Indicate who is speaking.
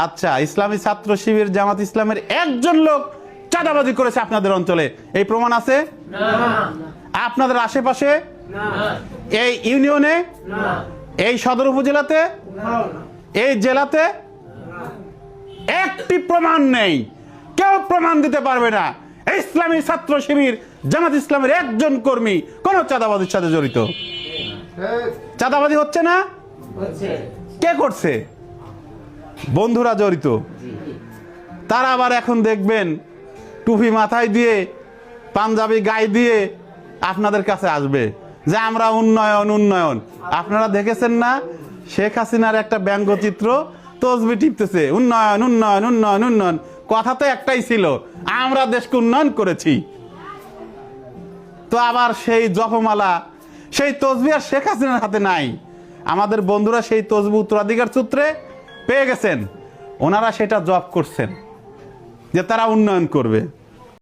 Speaker 1: আচ্ছা, ইসলামী ছাত্র শিবির জামাত ইসলামের একজন লোক চাঁদাবাজি করেছে আপনাদের অঞ্চলে, এই প্রমাণ আছে? আপনাদের আশেপাশে, এই ইউনিয়নে, এই সদর উপজেলাতে, এই জেলাতে একটি প্রমাণ নেই। কেউ প্রমাণ দিতে পারবে না ইসলামী ছাত্র শিবির জামাত ইসলামের একজন কর্মী কোন চাঁদাবাজির সাথে জড়িত। চাঁদাবাজি হচ্ছে না? কে করছে? বন্ধুরা জড়িত। তারা আবার এখন দেখবেন টুপি মাথায় দিয়ে, পাঞ্জাবি গায়ে দিয়ে আপনাদের কাছে আসবে যে আমরা উন্নয়ন উন্নয়ন। আপনারা দেখেছেন না শেখ হাসিনার একটা ব্যঙ্গচিত্র, তসবি টিপতেছে উন্নয়ন উন্নয়ন উন্নয়ন উন্নয়ন। কথা তো একটাই ছিল, আমরা দেশকে উন্নয়ন করেছি। তো আবার সেই জপমালা, সেই তসবি আর শেখ হাসিনার হাতে নাই। আমাদের বন্ধুরা সেই তসবি উত্তরাধিকার সূত্রে পেয়ে গেছেন, ওনারা সেটা জপ করছেন যে তারা উন্নয়ন করবে।